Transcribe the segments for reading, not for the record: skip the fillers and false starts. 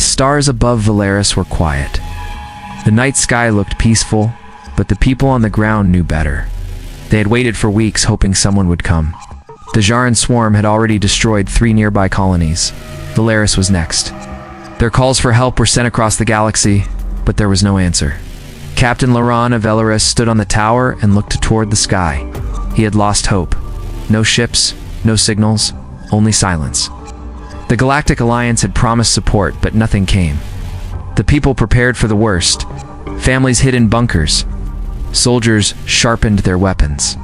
The stars above Valeris were quiet. The night sky looked peaceful, but the people on the ground knew better. They had waited for weeks hoping someone would come. The Jaran swarm had already destroyed 3 nearby colonies. Valeris was next. Their calls for help were sent across the galaxy, but there was no answer. Captain Laurent of Valeris stood on the tower and looked toward the sky. He had lost hope. No ships, no signals, only silence. The Galactic Alliance had promised support, but nothing came. The people prepared for the worst. Families hid in bunkers. Soldiers sharpened their weapons.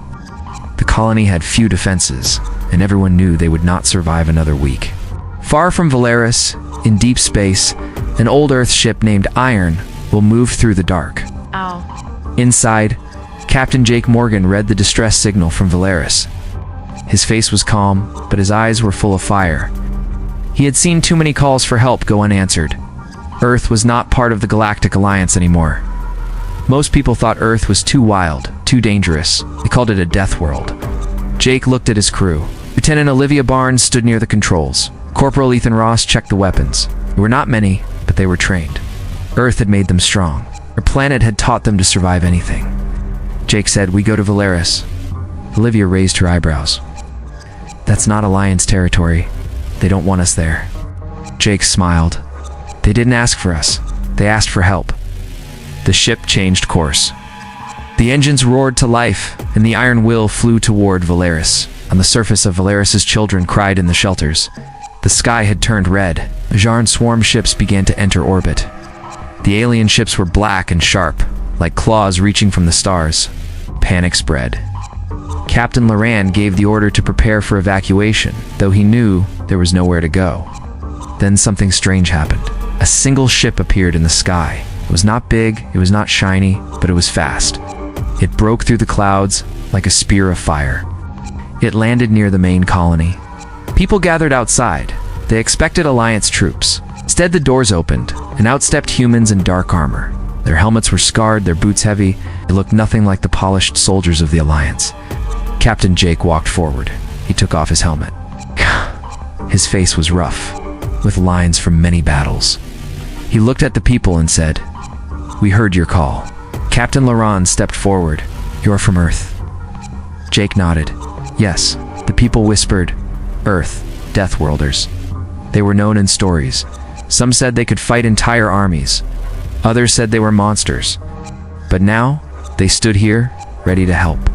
The colony had few defenses, and everyone knew they would not survive another week. Far from Valeris, in deep space, an old Earth ship named Iron will move through the dark. Ow. Inside, Captain Jake Morgan read the distress signal from Valeris. His face was calm, but his eyes were full of fire. He had seen too many calls for help go unanswered. Earth was not part of the Galactic Alliance anymore. Most people thought Earth was too wild, too dangerous. They called it a death world. Jake looked at his crew. Lieutenant Olivia Barnes stood near the controls. Corporal Ethan Ross checked the weapons. There were not many, but they were trained. Earth had made them strong. Her planet had taught them to survive anything. Jake said, "We go to Valeris." Olivia raised her eyebrows. "That's not Alliance territory. They don't want us there." Jake smiled. "They didn't ask for us. They asked for help." The ship changed course. The engines roared to life, and the iron will flew toward Valeris. On the surface of Valeris's children cried in the shelters. The sky had turned red. Jaran swarm ships began to enter orbit. The alien ships were black and sharp, like claws reaching from the stars. Panic spread. Captain Laurent gave the order to prepare for evacuation, though he knew there was nowhere to go. Then something strange happened. A single ship appeared in the sky. It was not big, it was not shiny, but it was fast. It broke through the clouds like a spear of fire. It landed near the main colony. People gathered outside. They expected Alliance troops. Instead, the doors opened, and out stepped humans in dark armor. Their helmets were scarred, their boots heavy. They looked nothing like the polished soldiers of the Alliance. Captain Jake walked forward. He took off his helmet. His face was rough, with lines from many battles. He looked at the people and said, "We heard your call." Captain Laurent stepped forward. "You're from Earth." Jake nodded. "Yes." The people whispered, "Earth, Deathworlders." They were known in stories. Some said they could fight entire armies. Others said they were monsters. But now, they stood here, ready to help.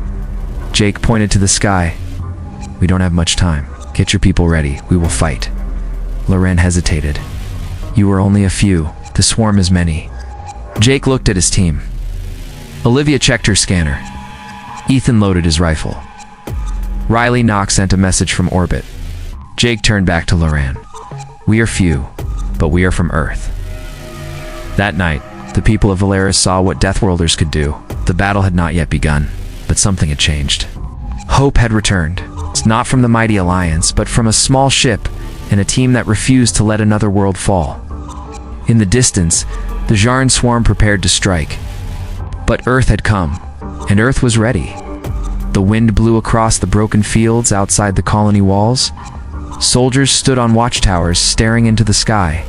Jake pointed to the sky. "We don't have much time. Get your people ready. We will fight." Laurent hesitated. "You are only a few. The swarm is many." Jake looked at his team. Olivia checked her scanner. Ethan loaded his rifle. Riley Knox sent a message from orbit. Jake turned back to Laurent. "We are few, but we are from Earth." That night, the people of Valeris saw what Deathworlders could do. The battle had not yet begun, but something had changed. Hope had returned. It's not from the mighty Alliance, but from a small ship and a team that refused to let another world fall. In the distance, the Jaran swarm prepared to strike. But Earth had come, and Earth was ready. The wind blew across the broken fields outside the colony walls. Soldiers stood on watchtowers staring into the sky.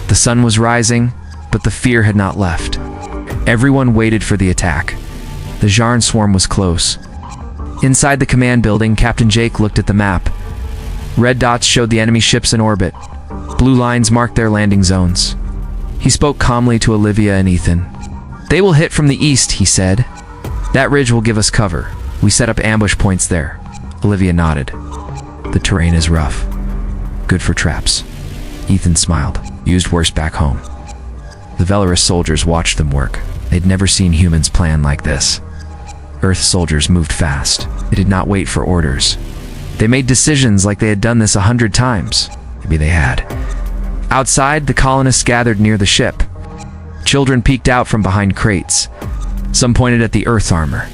The sun was rising, but the fear had not left. Everyone waited for the attack. The Jaran swarm was close. Inside the command building, Captain Jake looked at the map. Red dots showed the enemy ships in orbit. Blue lines marked their landing zones. He spoke calmly to Olivia and Ethan. "They will hit from the east," he said. "That ridge will give us cover. We set up ambush points there." Olivia nodded. "The terrain is rough. Good for traps." Ethan smiled. "Used worse back home." The Valeris soldiers watched them work. They'd never seen humans plan like this. Earth soldiers moved fast. They did not wait for orders. They made decisions like they had done this 100 times. Maybe they had. Outside, the colonists gathered near the ship. Children peeked out from behind crates. Some pointed at the Earth armor.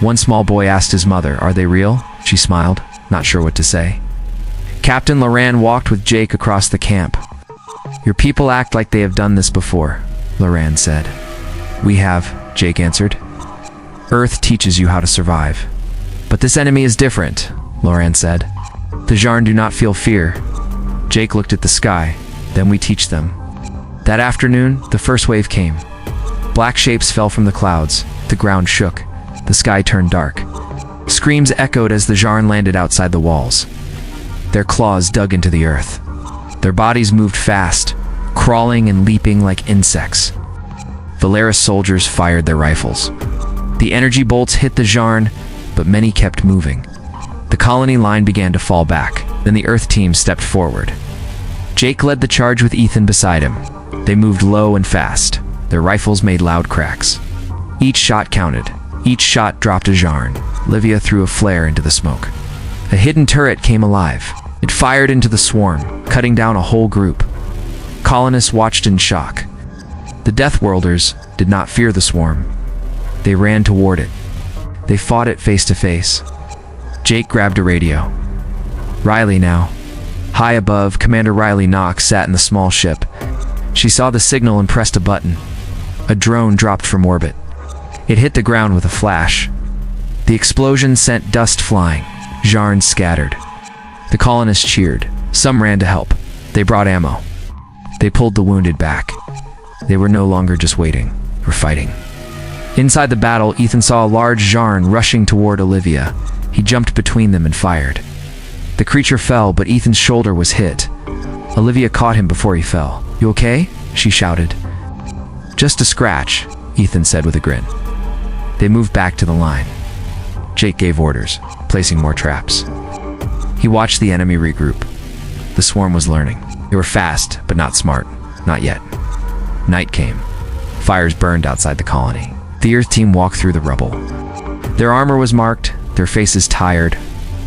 One small boy asked his mother, "Are they real?" She smiled, not sure what to say. Captain Laurent walked with Jake across the camp. "Your people act like they have done this before," Laurent said. "We have," Jake answered. "Earth teaches you how to survive." "But this enemy is different," Laurent said. "The Jaran do not feel fear." Jake looked at the sky. "Then we teach them." That afternoon, the first wave came. Black shapes fell from the clouds. The ground shook. The sky turned dark. Screams echoed as the Jarn landed outside the walls. Their claws dug into the earth. Their bodies moved fast, crawling and leaping like insects. Valeris soldiers fired their rifles. The energy bolts hit the Jarn, but many kept moving. The colony line began to fall back. Then the Earth team stepped forward. Jake led the charge with Ethan beside him. They moved low and fast. Their rifles made loud cracks. Each shot counted. Each shot dropped a Jarn. Livia threw a flare into the smoke. A hidden turret came alive. It fired into the swarm, cutting down a whole group. Colonists watched in shock. The Deathworlders did not fear the swarm. They ran toward it. They fought it face to face. Jake grabbed a radio. Riley now. High above, Commander Riley Knox sat in the small ship. She saw the signal and pressed a button. A drone dropped from orbit. It hit the ground with a flash. The explosion sent dust flying. Jarn scattered. The colonists cheered. Some ran to help. They brought ammo. They pulled the wounded back. They were no longer just waiting, or fighting. Inside the battle, Ethan saw a large Jarn rushing toward Olivia. He jumped between them and fired. The creature fell, but Ethan's shoulder was hit. Olivia caught him before he fell. "You okay?" she shouted. "Just a scratch," Ethan said with a grin. They moved back to the line. Jake gave orders, placing more traps. He watched the enemy regroup. The swarm was learning. They were fast, but not smart. Not yet. Night came. Fires burned outside the colony. The Earth team walked through the rubble. Their armor was marked, their faces tired.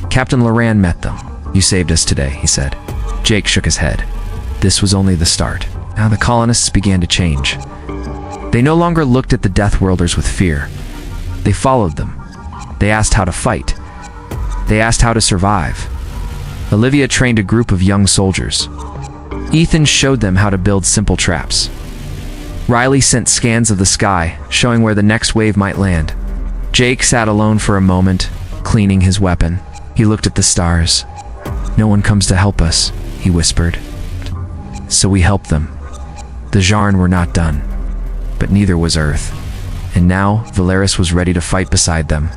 Captain Loran met them. "You saved us today," he said. Jake shook his head. This was only the start. Now the colonists began to change. They no longer looked at the Deathworlders with fear. They followed them. They asked how to fight. They asked how to survive. Olivia trained a group of young soldiers. Ethan showed them how to build simple traps. Riley sent scans of the sky, showing where the next wave might land. Jake sat alone for a moment, cleaning his weapon. He looked at the stars. "No one comes to help us," he whispered. So we helped them. The Jarn were not done, but neither was Earth. And now, Valeris was ready to fight beside them.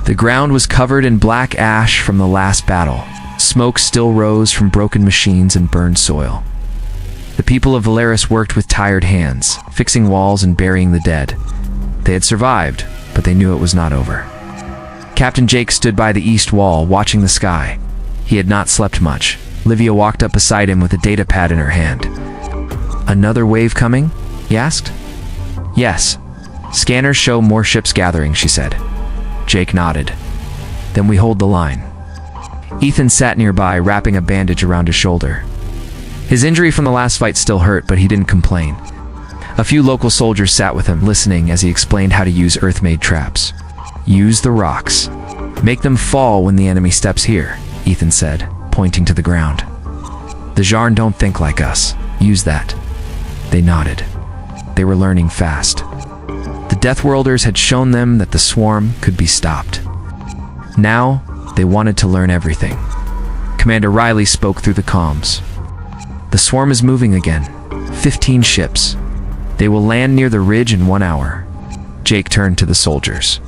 The ground was covered in black ash from the last battle. Smoke still rose from broken machines and burned soil. The people of Valeris worked with tired hands, fixing walls and burying the dead. They had survived, but they knew it was not over. Captain Jake stood by the east wall, watching the sky. He had not slept much. Livia walked up beside him with a data pad in her hand. "Another wave coming?" he asked. "Yes. Scanners show more ships gathering," she said. Jake nodded. "Then we hold the line." Ethan sat nearby, wrapping a bandage around his shoulder. His injury from the last fight still hurt, but he didn't complain. A few local soldiers sat with him, listening as he explained how to use Earth-made traps. "Use the rocks. Make them fall when the enemy steps here," Ethan said, pointing to the ground. "The Jarn don't think like us. Use that." They nodded. They were learning fast. The Deathworlders had shown them that the swarm could be stopped. Now, they wanted to learn everything. Commander Riley spoke through the comms. "The swarm is moving again. 15 ships. They will land near the ridge in 1 hour." Jake turned to the soldiers.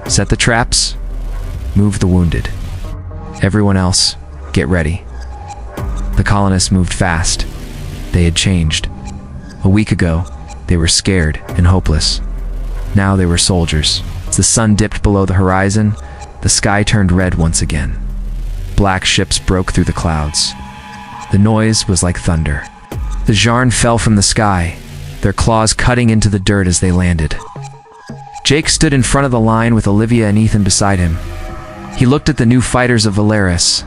"Set the traps. Move the wounded. Everyone else, get ready." The colonists moved fast. They had changed. A week ago, they were scared and hopeless. Now they were soldiers. As the sun dipped below the horizon, the sky turned red once again. Black ships broke through the clouds. The noise was like thunder. The Jarn fell from the sky, their claws cutting into the dirt as they landed. Jake stood in front of the line with Olivia and Ethan beside him. He looked at the new fighters of Valeris.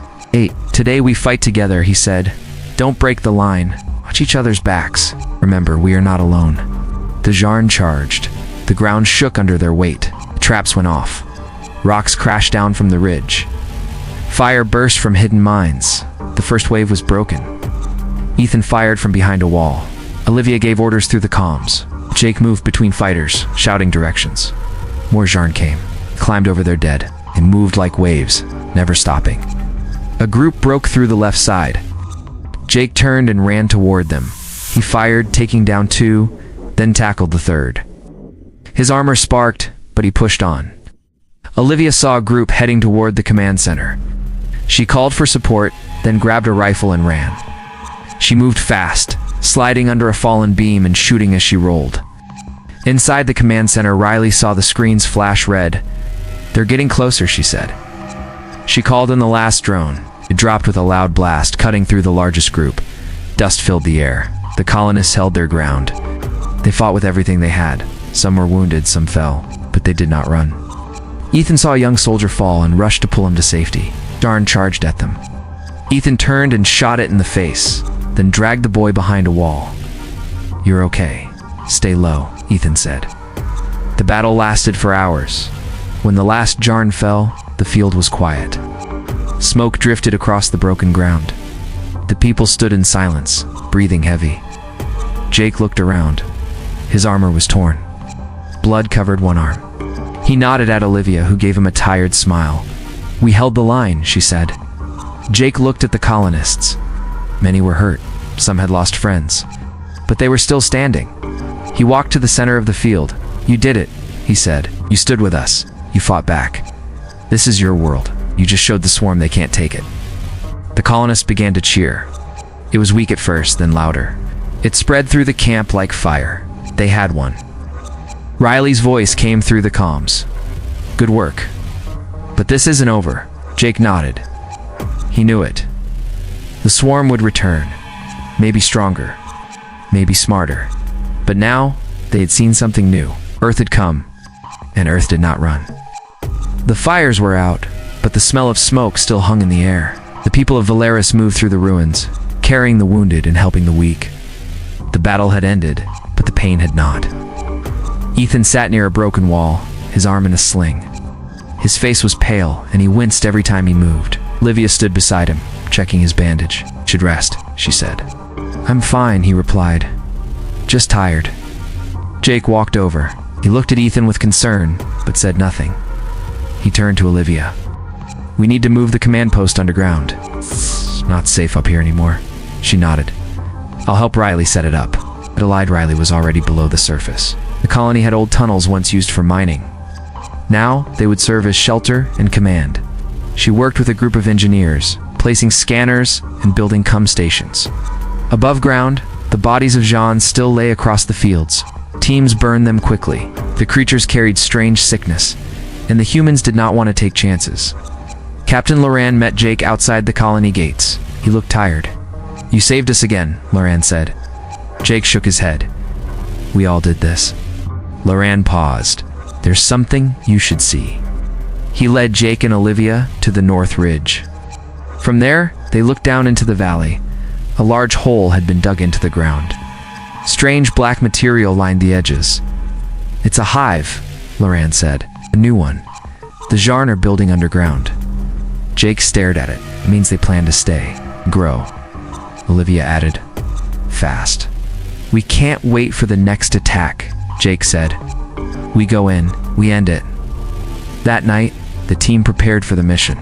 Today we fight together," he said. "Don't break the line. Watch each other's backs. Remember, we are not alone." The Jarn charged. The ground shook under their weight. The traps went off. Rocks crashed down from the ridge. Fire burst from hidden mines. The first wave was broken. Ethan fired from behind a wall. Olivia gave orders through the comms. Jake moved between fighters, shouting directions. More Jarn came, climbed over their dead, and moved like waves, never stopping. A group broke through the left side. Jake turned and ran toward them. He fired, taking down 2, then tackled the 3rd. His armor sparked, but he pushed on. Olivia saw a group heading toward the command center. She called for support, then grabbed a rifle and ran. She moved fast, sliding under a fallen beam and shooting as she rolled. Inside the command center, Riley saw the screens flash red. "They're getting closer," she said. She called in the last drone. It dropped with a loud blast, cutting through the largest group. Dust filled the air. The colonists held their ground. They fought with everything they had. Some were wounded, some fell, but they did not run. Ethan saw a young soldier fall and rushed to pull him to safety. Jarn charged at them. Ethan turned and shot it in the face, then dragged the boy behind a wall. "You're okay. Stay low," Ethan said. The battle lasted for hours. When the last Jarn fell, the field was quiet. Smoke drifted across the broken ground. The people stood in silence, breathing heavy. Jake looked around. His armor was torn. Blood covered one arm. He nodded at Olivia, who gave him a tired smile. "We held the line," she said. Jake looked at the colonists. Many were hurt. Some had lost friends. But they were still standing. He walked to the center of the field. "You did it," he said. "You stood with us. You fought back. This is your world. You just showed the swarm they can't take it." The colonists began to cheer. It was weak at first, then louder. It spread through the camp like fire. They had won. Riley's voice came through the comms. "Good work. But this isn't over." Jake nodded. He knew it. The swarm would return. Maybe stronger. Maybe smarter. But now, they had seen something new. Earth had come, and Earth did not run. The fires were out, but the smell of smoke still hung in the air. The people of Valeris moved through the ruins, carrying the wounded and helping the weak. The battle had ended, but the pain had not. Ethan sat near a broken wall, his arm in a sling. His face was pale, and he winced every time he moved. Olivia stood beside him, checking his bandage. "Should rest," she said. "I'm fine," he replied. "Just tired." Jake walked over. He looked at Ethan with concern, but said nothing. He turned to Olivia. "We need to move the command post underground. It's not safe up here anymore." She nodded. "I'll help Riley set it up." But allied Riley was already below the surface. The colony had old tunnels once used for mining. Now, they would serve as shelter and command. She worked with a group of engineers, placing scanners and building stations. Above ground, the bodies of Jean still lay across the fields. Teams burned them quickly. The creatures carried strange sickness, and the humans did not want to take chances. Captain Loran met Jake outside the colony gates. He looked tired. "You saved us again," Loran said. Jake shook his head. "We all did this." Loran paused. "There's something you should see." He led Jake and Olivia to the North Ridge. From there, they looked down into the valley. A large hole had been dug into the ground. Strange black material lined the edges. "It's a hive," Loran said. "A new one. The Jarn are building underground." Jake stared at it. "It means they plan to stay, grow." Olivia added, "Fast." "We can't wait for the next attack," Jake said. "We go in, we end it." That night, the team prepared for the mission.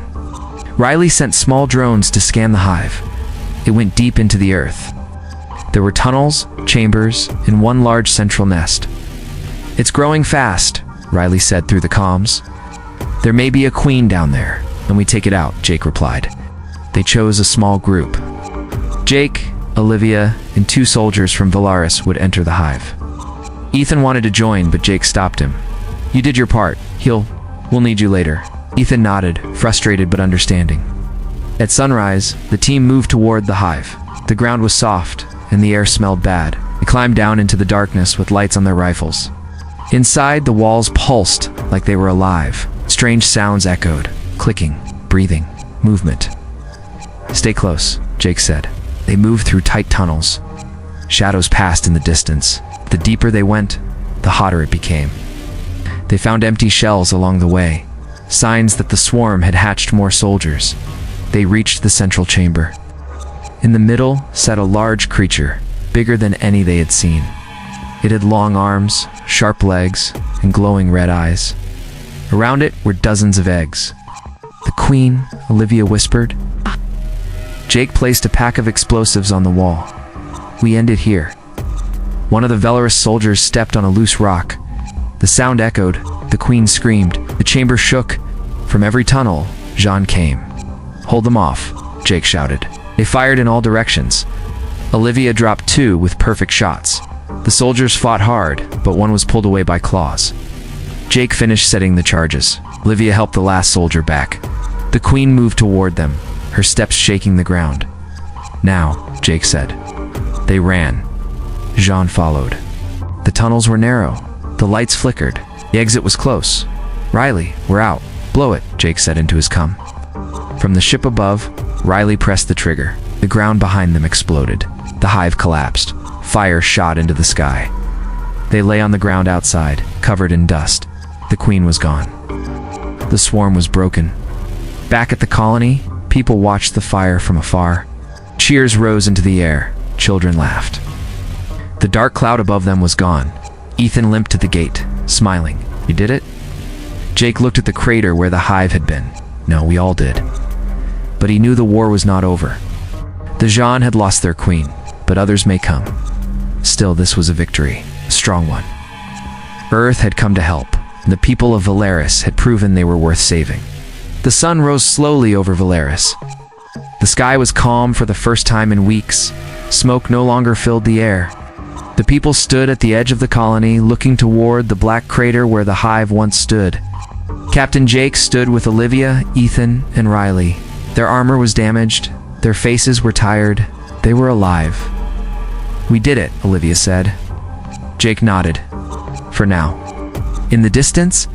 Riley sent small drones to scan the hive. It went deep into the earth. There were tunnels, chambers, and one large central nest. "It's growing fast," Riley said through the comms. "There may be a queen down there, and we take it out," Jake replied. They chose a small group. Jake, Olivia, and 2 soldiers from Valeris would enter the hive. Ethan wanted to join, but Jake stopped him. "You did your part. We'll need you later." Ethan nodded, frustrated but understanding. At sunrise, the team moved toward the hive. The ground was soft, and the air smelled bad. They climbed down into the darkness with lights on their rifles. Inside, the walls pulsed like they were alive. Strange sounds echoed, clicking, breathing, movement. "Stay close," Jake said. They moved through tight tunnels. Shadows passed in the distance. The deeper they went, the hotter it became. They found empty shells along the way, signs that the swarm had hatched more soldiers. They reached the central chamber. In the middle sat a large creature, bigger than any they had seen. It had long arms, sharp legs, and glowing red eyes. Around it were dozens of eggs. "The queen," Olivia whispered. Jake placed a pack of explosives on the wall. "We end it here." One of the Velaris soldiers stepped on a loose rock. The sound echoed. The queen screamed. The chamber shook. From every tunnel, Jean came. "Hold them off," Jake shouted. They fired in all directions. Olivia dropped 2 with perfect shots. The soldiers fought hard, but one was pulled away by claws. Jake finished setting the charges. Olivia helped the last soldier back. The queen moved toward them, her steps shaking the ground. "Now," Jake said. They ran. Jean followed. The tunnels were narrow. The lights flickered. The exit was close. "Riley, we're out. Blow it," Jake said into his cum. From the ship above, Riley pressed the trigger. The ground behind them exploded. The hive collapsed. Fire shot into the sky. They lay on the ground outside, covered in dust. The queen was gone. The swarm was broken. Back at the colony, people watched the fire from afar. Cheers rose into the air. Children laughed. The dark cloud above them was gone. Ethan limped to the gate, smiling. "You did it?" Jake looked at the crater where the hive had been. No, we all did. But he knew the war was not over. The Jean had lost their queen, but others may come. Still, this was a victory, a strong one. Earth had come to help. The people of Velaris had proven they were worth saving. The sun rose slowly over Velaris. The sky was calm for the first time in weeks. Smoke no longer filled the air. The people stood at the edge of the colony, looking toward the black crater where the hive once stood. Captain Jake stood with Olivia, Ethan, and Riley. Their armor was damaged. Their faces were tired. They were alive. "We did it," Olivia said. Jake nodded. For now. In the distance,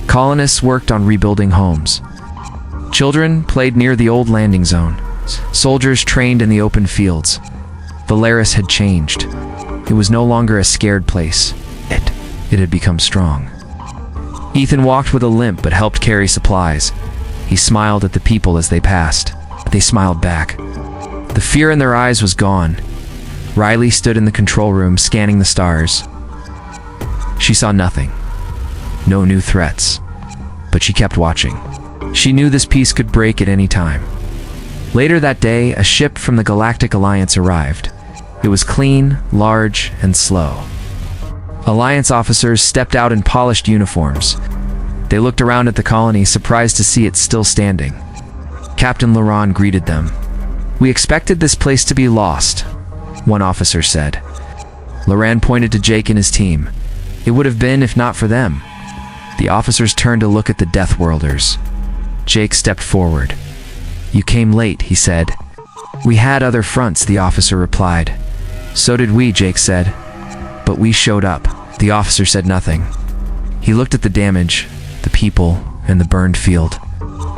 colonists worked on rebuilding homes. Children played near the old landing zone. Soldiers trained in the open fields. Velaris had changed. It was no longer a scared place. It had become strong. Ethan walked with a limp but helped carry supplies. He smiled at the people as they passed. They smiled back. The fear in their eyes was gone. Riley stood in the control room scanning the stars. She saw nothing. No new threats. But she kept watching. She knew this peace could break at any time. Later that day, a ship from the Galactic Alliance arrived. It was clean, large, and slow. Alliance officers stepped out in polished uniforms. They looked around at the colony, surprised to see it still standing. Captain Laurent greeted them. "We expected this place to be lost," one officer said. Laurent pointed to Jake and his team. "It would have been if not for them." The officers turned to look at the Deathworlders. Jake stepped forward. "You came late," he said. "We had other fronts," the officer replied. "So did we," Jake said. "But we showed up." The officer said nothing. He looked at the damage, the people, and the burned field.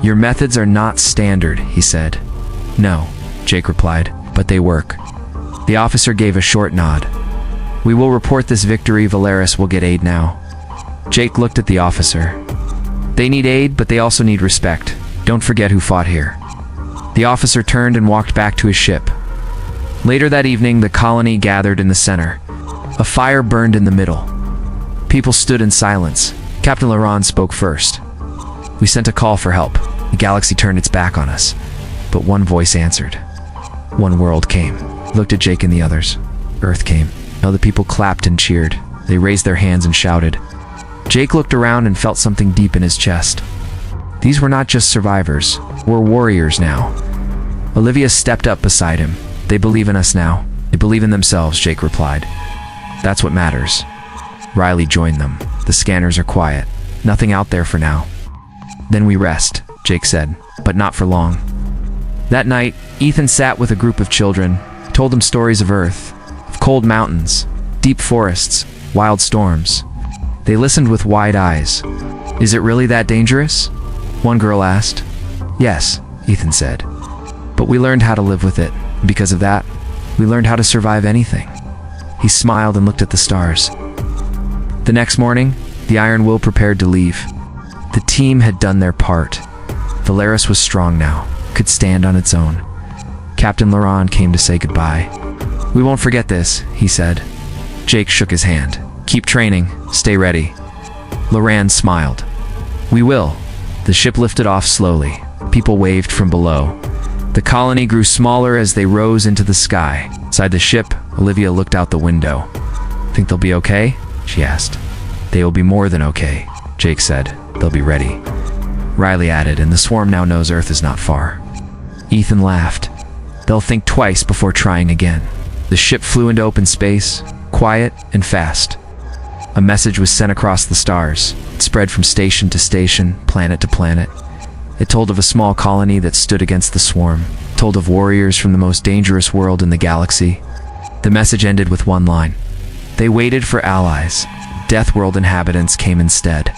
"Your methods are not standard," he said. "No," Jake replied, "but they work." The officer gave a short nod. "We will report this victory. Velaris will get aid now." Jake looked at the officer. "They need aid, but they also need respect. Don't forget who fought here." The officer turned and walked back to his ship. Later that evening, the colony gathered in the center. A fire burned in the middle. People stood in silence. Captain Laurent spoke first. "We sent a call for help. The galaxy turned its back on us. But one voice answered. One world came." He looked at Jake and the others. Earth came. Now the people clapped and cheered. They raised their hands and shouted. Jake looked around and felt something deep in his chest. These were not just survivors. We're warriors now. Olivia stepped up beside him. "They believe in us now. They believe in themselves," Jake replied. "That's what matters." Riley joined them. "The scanners are quiet. Nothing out there for now." "Then we rest," Jake said, "but not for long." That night, Ethan sat with a group of children, told them stories of Earth, of cold mountains, deep forests, wild storms. They listened with wide eyes. "Is it really that dangerous?" one girl asked. "Yes," Ethan said. "But we learned how to live with it. Because of that, we learned how to survive anything." He smiled and looked at the stars. The next morning, the Iron Will prepared to leave. The team had done their part. Velaris was strong now, could stand on its own. Captain Laurent came to say goodbye. "We won't forget this," he said. Jake shook his hand. "Keep training. Stay ready." Laurent smiled. "We will." The ship lifted off slowly. People waved from below. The colony grew smaller as they rose into the sky. Inside the ship, Olivia looked out the window. Think they'll be okay? She asked. They will be more than okay, Jake said. They'll be ready. Riley added, and the swarm now knows Earth is not far. Ethan laughed. They'll think twice before trying again. The ship flew into open space, quiet and fast. A message was sent across the stars. It spread from station to station, planet to planet. It told of a small colony that stood against the swarm, told of warriors from the most dangerous world in the galaxy. The message ended with one line. They waited for allies. Deathworld inhabitants came instead.